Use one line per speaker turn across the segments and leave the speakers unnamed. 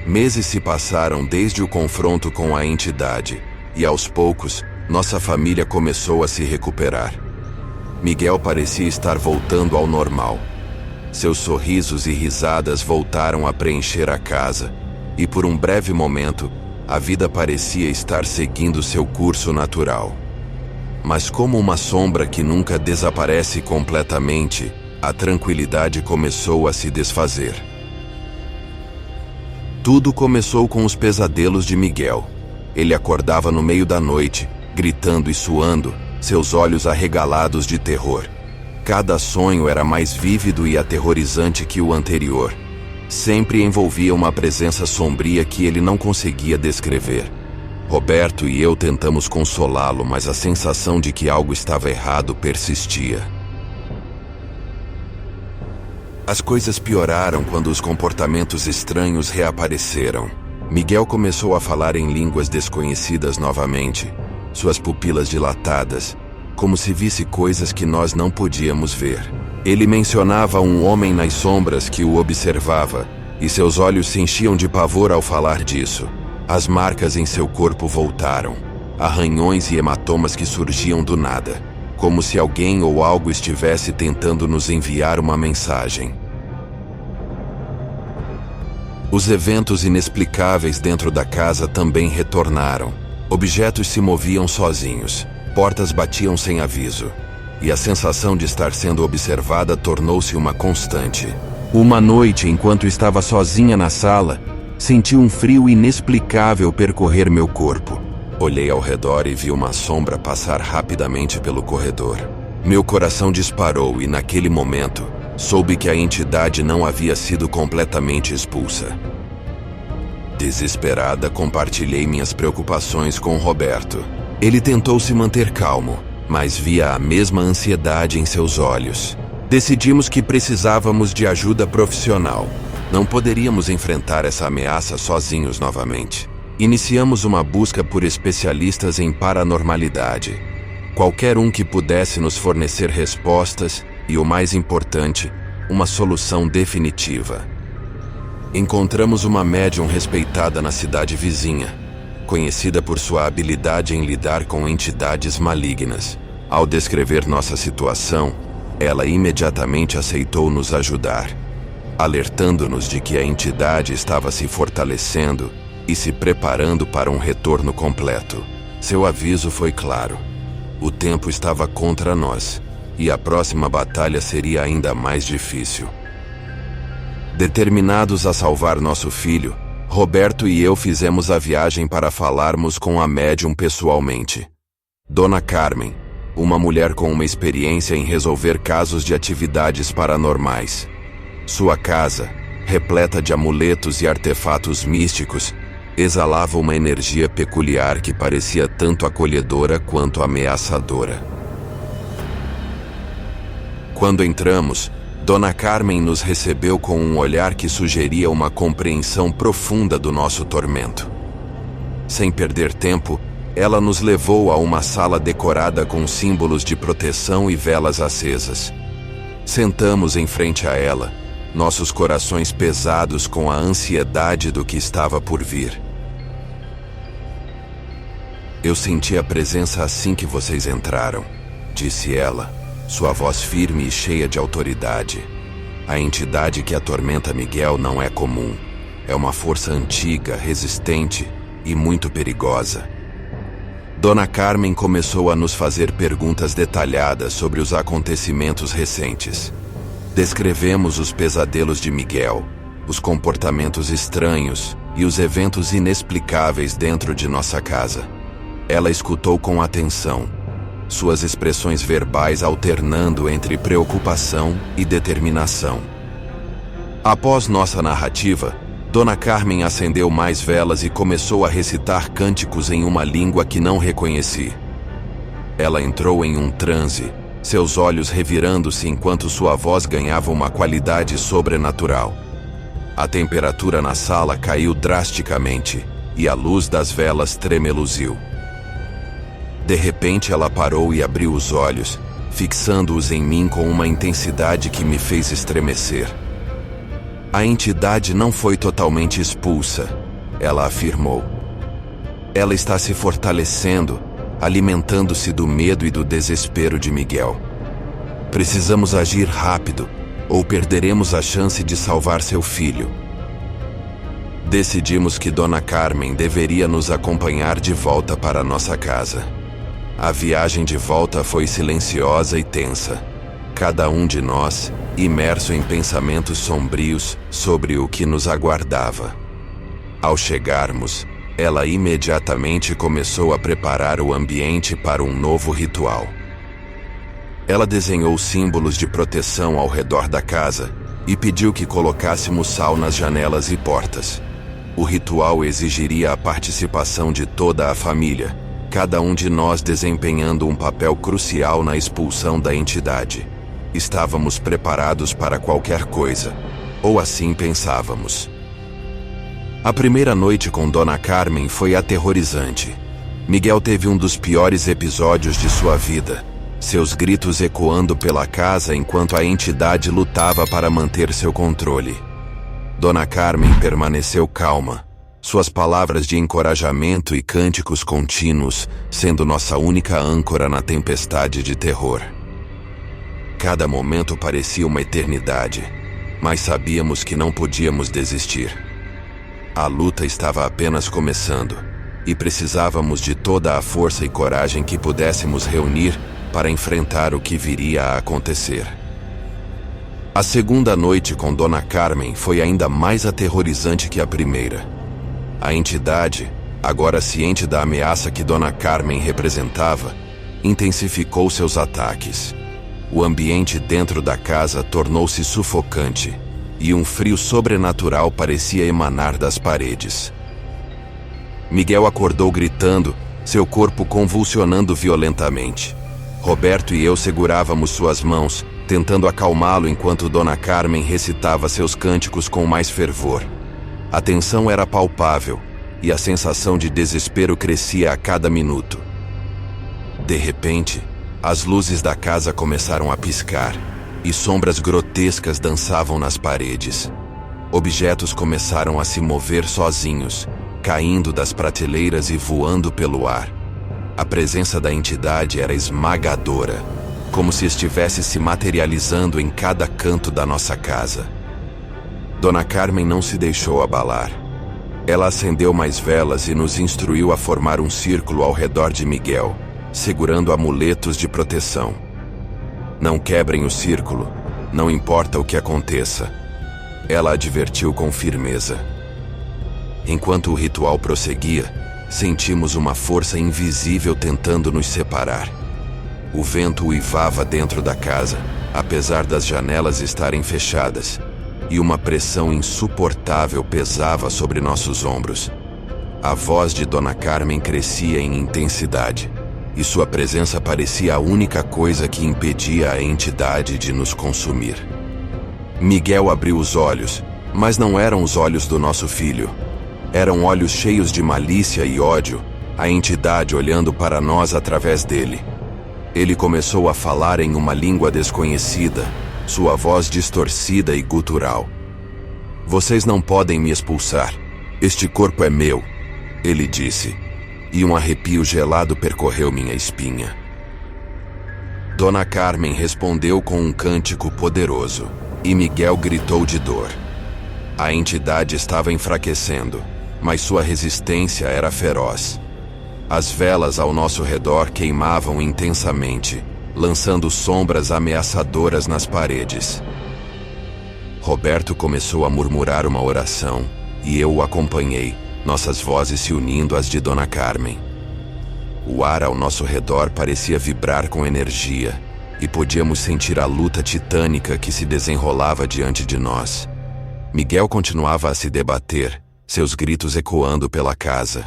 Meses se passaram desde o confronto com a entidade, e aos poucos, nossa família começou a se recuperar. Miguel parecia estar voltando ao normal. Seus sorrisos e risadas voltaram a preencher a casa, e por um breve momento, a vida parecia estar seguindo seu curso natural. Mas como uma sombra que nunca desaparece completamente, a tranquilidade começou a se desfazer. Tudo começou com os pesadelos de Miguel. Ele acordava no meio da noite, gritando e suando, seus olhos arregalados de terror. Cada sonho era mais vívido e aterrorizante que o anterior. Sempre envolvia uma presença sombria que ele não conseguia descrever. Roberto e eu tentamos consolá-lo, mas a sensação de que algo estava errado persistia. As coisas pioraram quando os comportamentos estranhos reapareceram. Miguel começou a falar em línguas desconhecidas novamente, suas pupilas dilatadas, como se visse coisas que nós não podíamos ver. Ele mencionava um homem nas sombras que o observava, e seus olhos se enchiam de pavor ao falar disso. As marcas em seu corpo voltaram, arranhões e hematomas que surgiam do nada, como se alguém ou algo estivesse tentando nos enviar uma mensagem. Os eventos inexplicáveis dentro da casa também retornaram. Objetos se moviam sozinhos, portas batiam sem aviso, e a sensação de estar sendo observada tornou-se uma constante. Uma noite, enquanto estava sozinha na sala, senti um frio inexplicável percorrer meu corpo. Olhei ao redor e vi uma sombra passar rapidamente pelo corredor. Meu coração disparou e, naquele momento, soube que a entidade não havia sido completamente expulsa. Desesperada, compartilhei minhas preocupações com Roberto. Ele tentou se manter calmo, mas via a mesma ansiedade em seus olhos. Decidimos que precisávamos de ajuda profissional. Não poderíamos enfrentar essa ameaça sozinhos novamente. Iniciamos uma busca por especialistas em paranormalidade. Qualquer um que pudesse nos fornecer respostas e, o mais importante, uma solução definitiva. Encontramos uma médium respeitada na cidade vizinha, conhecida por sua habilidade em lidar com entidades malignas. Ao descrever nossa situação, ela imediatamente aceitou nos ajudar, alertando-nos de que a entidade estava se fortalecendo e se preparando para um retorno completo. Seu aviso foi claro. O tempo estava contra nós, e a próxima batalha seria ainda mais difícil. Determinados a salvar nosso filho, Roberto e eu fizemos a viagem para falarmos com a médium pessoalmente. Dona Carmen, uma mulher com uma experiência em resolver casos de atividades paranormais. Sua casa, repleta de amuletos e artefatos místicos, exalava uma energia peculiar que parecia tanto acolhedora quanto ameaçadora. Quando entramos, Dona Carmen nos recebeu com um olhar que sugeria uma compreensão profunda do nosso tormento. Sem perder tempo, ela nos levou a uma sala decorada com símbolos de proteção e velas acesas. Sentamos em frente a ela, nossos corações pesados com a ansiedade do que estava por vir. Eu senti a presença assim que vocês entraram, disse ela, sua voz firme e cheia de autoridade. A entidade que atormenta Miguel não é comum. É uma força antiga, resistente e muito perigosa. Dona Carmen começou a nos fazer perguntas detalhadas sobre os acontecimentos recentes. Descrevemos os pesadelos de Miguel, os comportamentos estranhos e os eventos inexplicáveis dentro de nossa casa. Ela escutou com atenção, suas expressões verbais alternando entre preocupação e determinação. Após nossa narrativa, Dona Carmen acendeu mais velas e começou a recitar cânticos em uma língua que não reconheci. Ela entrou em um transe, seus olhos revirando-se enquanto sua voz ganhava uma qualidade sobrenatural. A temperatura na sala caiu drasticamente e a luz das velas tremeluziu. De repente ela parou e abriu os olhos, fixando-os em mim com uma intensidade que me fez estremecer. A entidade não foi totalmente expulsa, ela afirmou. Ela está se fortalecendo, alimentando-se do medo e do desespero de Miguel. Precisamos agir rápido, ou perderemos a chance de salvar seu filho. Decidimos que Dona Carmen deveria nos acompanhar de volta para nossa casa. A viagem de volta foi silenciosa e tensa. Cada um de nós, imerso em pensamentos sombrios sobre o que nos aguardava. Ao chegarmos, ela imediatamente começou a preparar o ambiente para um novo ritual. Ela desenhou símbolos de proteção ao redor da casa e pediu que colocássemos sal nas janelas e portas. O ritual exigiria a participação de toda a família, cada um de nós desempenhando um papel crucial na expulsão da entidade. Estávamos preparados para qualquer coisa, ou assim pensávamos. A primeira noite com Dona Carmen foi aterrorizante. Miguel teve um dos piores episódios de sua vida, seus gritos ecoando pela casa enquanto a entidade lutava para manter seu controle. Dona Carmen permaneceu calma, suas palavras de encorajamento e cânticos contínuos sendo nossa única âncora na tempestade de terror. Cada momento parecia uma eternidade, mas sabíamos que não podíamos desistir. A luta estava apenas começando, e precisávamos de toda a força e coragem que pudéssemos reunir para enfrentar o que viria a acontecer. A segunda noite com Dona Carmen foi ainda mais aterrorizante que a primeira. A entidade, agora ciente da ameaça que Dona Carmen representava, intensificou seus ataques. O ambiente dentro da casa tornou-se sufocante, e um frio sobrenatural parecia emanar das paredes. Miguel acordou gritando, seu corpo convulsionando violentamente. Roberto e eu segurávamos suas mãos, tentando acalmá-lo enquanto Dona Carmen recitava seus cânticos com mais fervor. A tensão era palpável, e a sensação de desespero crescia a cada minuto. De repente, as luzes da casa começaram a piscar, e sombras grotescas dançavam nas paredes. Objetos começaram a se mover sozinhos, caindo das prateleiras e voando pelo ar. A presença da entidade era esmagadora, como se estivesse se materializando em cada canto da nossa casa. Dona Carmen não se deixou abalar. Ela acendeu mais velas e nos instruiu a formar um círculo ao redor de Miguel, segurando amuletos de proteção. Não quebrem o círculo, não importa o que aconteça. Ela advertiu com firmeza. Enquanto o ritual prosseguia, sentimos uma força invisível tentando nos separar. O vento uivava dentro da casa, apesar das janelas estarem fechadas, e uma pressão insuportável pesava sobre nossos ombros. A voz de Dona Carmen crescia em intensidade, e sua presença parecia a única coisa que impedia a entidade de nos consumir. Miguel abriu os olhos, mas não eram os olhos do nosso filho. Eram olhos cheios de malícia e ódio, a entidade olhando para nós através dele. Ele começou a falar em uma língua desconhecida, sua voz distorcida e gutural. "Vocês não podem me expulsar. Este corpo é meu", ele disse, e um arrepio gelado percorreu minha espinha. Dona Carmen respondeu com um cântico poderoso, e Miguel gritou de dor. A entidade estava enfraquecendo, mas sua resistência era feroz. As velas ao nosso redor queimavam intensamente, lançando sombras ameaçadoras nas paredes. Roberto começou a murmurar uma oração, e eu o acompanhei, nossas vozes se unindo às de Dona Carmen. O ar ao nosso redor parecia vibrar com energia, e podíamos sentir a luta titânica que se desenrolava diante de nós. Miguel continuava a se debater, seus gritos ecoando pela casa.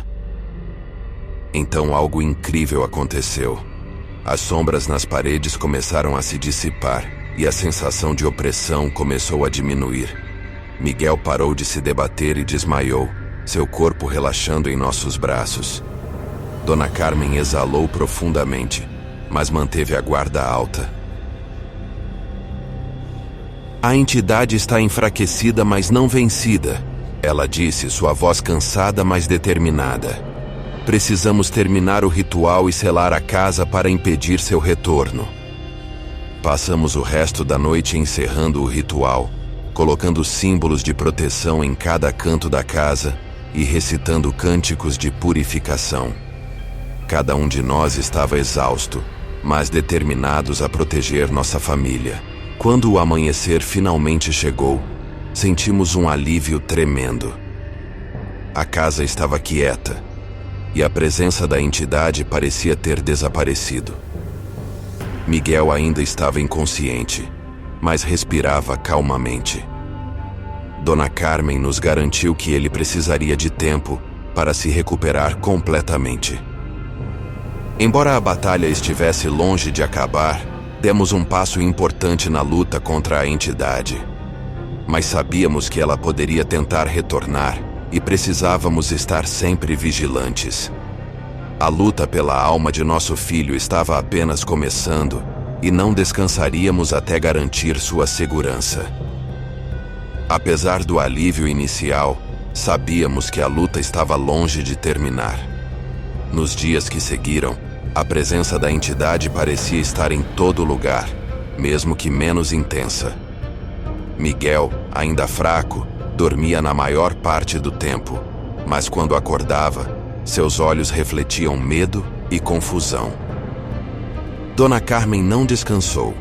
Então algo incrível aconteceu. As sombras nas paredes começaram a se dissipar, e a sensação de opressão começou a diminuir. Miguel parou de se debater e desmaiou, seu corpo relaxando em nossos braços. Dona Carmen exalou profundamente, mas manteve a guarda alta. A entidade está enfraquecida, mas não vencida, ela disse, sua voz cansada, mas determinada. Precisamos terminar o ritual e selar a casa para impedir seu retorno. Passamos o resto da noite encerrando o ritual, colocando símbolos de proteção em cada canto da casa e recitando cânticos de purificação. Cada um de nós estava exausto, mas determinados a proteger nossa família. Quando o amanhecer finalmente chegou, sentimos um alívio tremendo. A casa estava quieta e a presença da entidade parecia ter desaparecido. Miguel ainda estava inconsciente, mas respirava calmamente. Dona Carmen nos garantiu que ele precisaria de tempo para se recuperar completamente. Embora a batalha estivesse longe de acabar, demos um passo importante na luta contra a entidade. Mas sabíamos que ela poderia tentar retornar e precisávamos estar sempre vigilantes. A luta pela alma de nosso filho estava apenas começando e não descansaríamos até garantir sua segurança. Apesar do alívio inicial, sabíamos que a luta estava longe de terminar. Nos dias que seguiram, a presença da entidade parecia estar em todo lugar, mesmo que menos intensa. Miguel, ainda fraco, dormia na maior parte do tempo, mas quando acordava, seus olhos refletiam medo e confusão. Dona Carmen não descansou.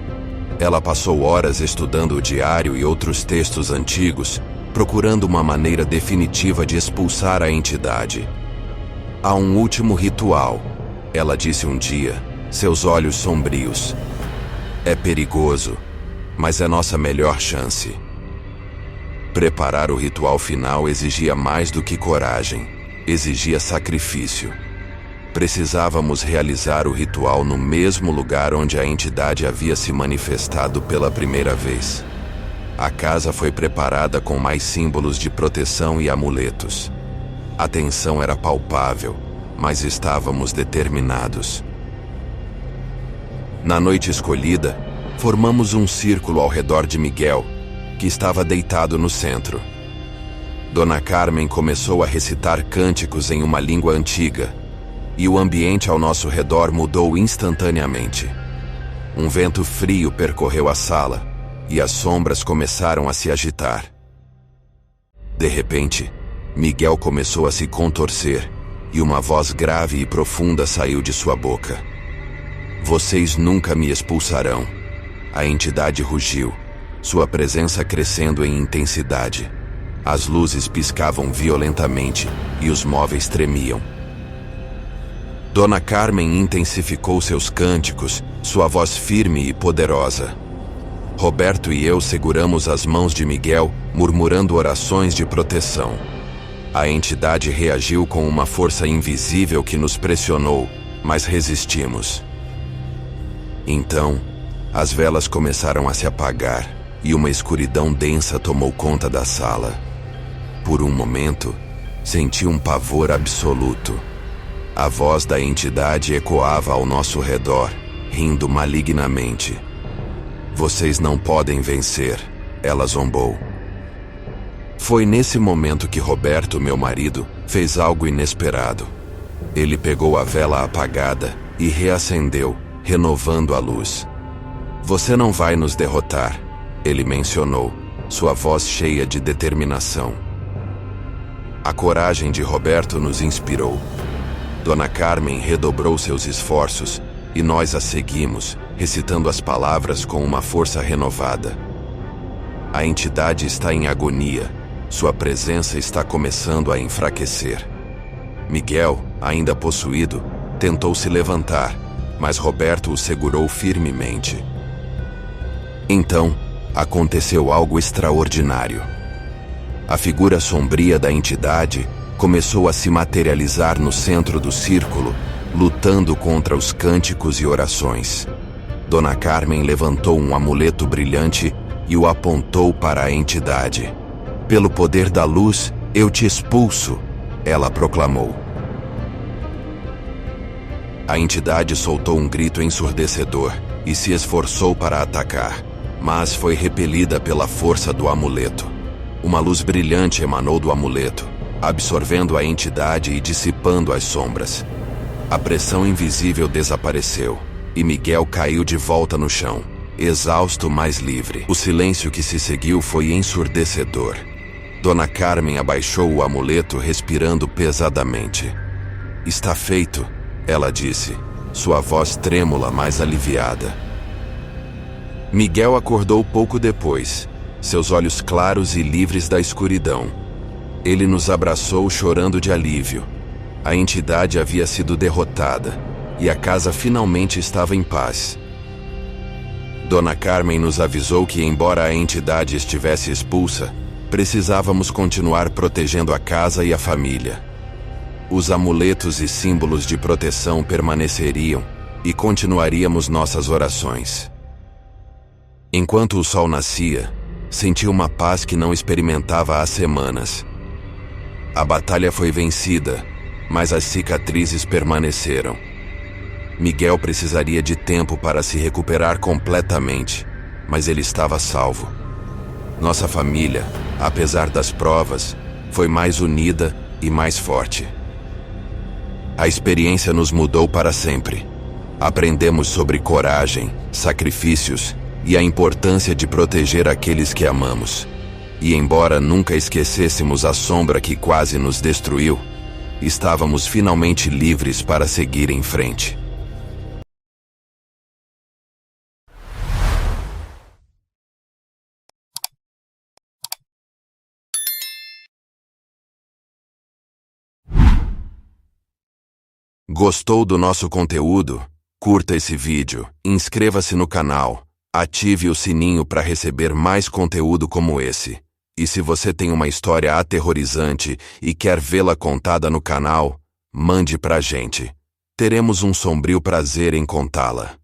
Ela passou horas estudando o diário e outros textos antigos, procurando uma maneira definitiva de expulsar a entidade. Há um último ritual, ela disse um dia, seus olhos sombrios. É perigoso, mas é nossa melhor chance. Preparar o ritual final exigia mais do que coragem, exigia sacrifício. Precisávamos realizar o ritual no mesmo lugar onde a entidade havia se manifestado pela primeira vez. A casa foi preparada com mais símbolos de proteção e amuletos. A tensão era palpável, mas estávamos determinados. Na noite escolhida, formamos um círculo ao redor de Miguel, que estava deitado no centro. Dona Carmen começou a recitar cânticos em uma língua antiga, e o ambiente ao nosso redor mudou instantaneamente. Um vento frio percorreu a sala, e as sombras começaram a se agitar. De repente, Miguel começou a se contorcer, e uma voz grave e profunda saiu de sua boca. Vocês nunca me expulsarão. A entidade rugiu, sua presença crescendo em intensidade. As luzes piscavam violentamente e os móveis tremiam. Dona Carmen intensificou seus cânticos, sua voz firme e poderosa. Roberto e eu seguramos as mãos de Miguel, murmurando orações de proteção. A entidade reagiu com uma força invisível que nos pressionou, mas resistimos. Então, as velas começaram a se apagar e uma escuridão densa tomou conta da sala. Por um momento, senti um pavor absoluto. A voz da entidade ecoava ao nosso redor, rindo malignamente. Vocês não podem vencer, ela zombou. Foi nesse momento que Roberto, meu marido, fez algo inesperado. Ele pegou a vela apagada e reacendeu, renovando a luz. Você não vai nos derrotar, ele mencionou, sua voz cheia de determinação. A coragem de Roberto nos inspirou. Dona Carmen redobrou seus esforços e nós a seguimos, recitando as palavras com uma força renovada. A entidade está em agonia. Sua presença está começando a enfraquecer. Miguel, ainda possuído, tentou se levantar, mas Roberto o segurou firmemente. Então, aconteceu algo extraordinário. A figura sombria da entidade começou a se materializar no centro do círculo, lutando contra os cânticos e orações. Dona Carmen levantou um amuleto brilhante e o apontou para a entidade. Pelo poder da luz, eu te expulso, ela proclamou. A entidade soltou um grito ensurdecedor e se esforçou para atacar. mas foi repelida pela força do amuleto. Uma luz brilhante emanou do amuleto, absorvendo a entidade e dissipando as sombras. A pressão invisível desapareceu, e Miguel caiu de volta no chão, exausto, mas livre. O silêncio que se seguiu foi ensurdecedor. Dona Carmen abaixou o amuleto, respirando pesadamente. "Está feito", ela disse, sua voz trêmula, mas aliviada. Miguel acordou pouco depois, seus olhos claros e livres da escuridão. Ele nos abraçou chorando de alívio. A entidade havia sido derrotada, e a casa finalmente estava em paz. Dona Carmen nos avisou que, embora a entidade estivesse expulsa, precisávamos continuar protegendo a casa e a família. Os amuletos e símbolos de proteção permaneceriam, e continuaríamos nossas orações. Enquanto o sol nascia, senti uma paz que não experimentava há semanas. A batalha foi vencida, mas as cicatrizes permaneceram. Miguel precisaria de tempo para se recuperar completamente, mas ele estava salvo. Nossa família, apesar das provas, foi mais unida e mais forte. A experiência nos mudou para sempre. Aprendemos sobre coragem, sacrifícios e a importância de proteger aqueles que amamos. E embora nunca esquecêssemos a sombra que quase nos destruiu, estávamos finalmente livres para seguir em frente. Gostou do nosso conteúdo? Curta esse vídeo, inscreva-se no canal, ative o sininho para receber mais conteúdo como esse. E se você tem uma história aterrorizante e quer vê-la contada no canal, mande pra gente. Teremos um sombrio prazer em contá-la.